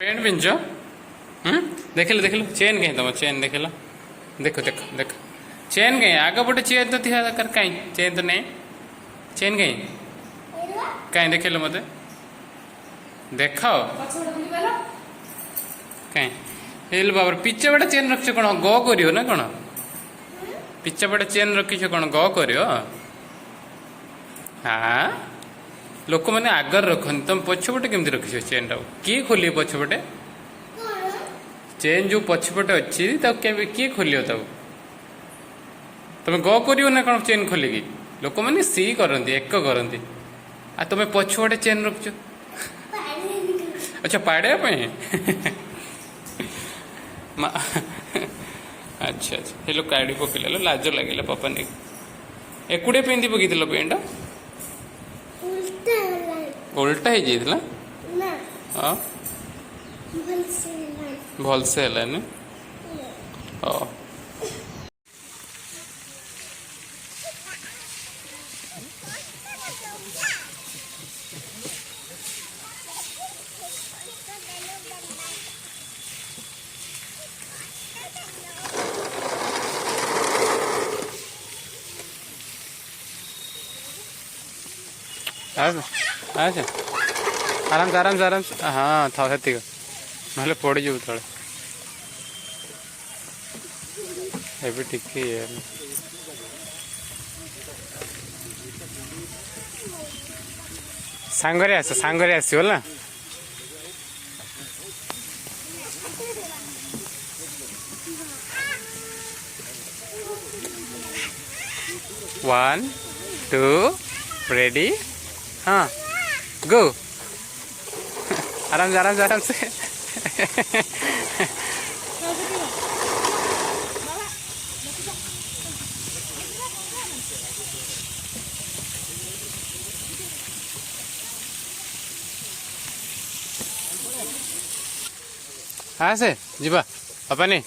paint pinch देख लो chain कहीं तुम चेन देख लो देखो देखो देखो चेन कहीं आग पटे चेन तो थी दरकार कहीं चेन तो नहीं चेन कहीं कहीं देख लो मत देखाओ कहीं हेल बाबर पिछे पटे चेन रख कौन ग करियो ना कौन पिछे पटे चेन रखी कौन ग करियो हाँ लोक मैंने आगर रखनी तुम पछपटे केमती रखी चेन टाक किए खोलिए पछपटे चेन जो पछपटे अच्छी किए खोल तुम ग कर ना कौन चेन खोलिकी लोक मैंने सी करती एक करती आ तुम पछपटे चेन रखुच अच्छा पाड़े अच्छा अच्छा हेलो काढ़ी पकड़ लाज लगे पापा नहीं एकुड़े पिंधि पकई पेंट उल्टा ही जाइला हाँ भल से है अच्छा आराम से हाँ था से ना पड़ जाऊ तले एबे ठीक है सांगरे आसो ना वन टू रेडी हाँ गो आराम से हाँ से जीवा पापा नहीं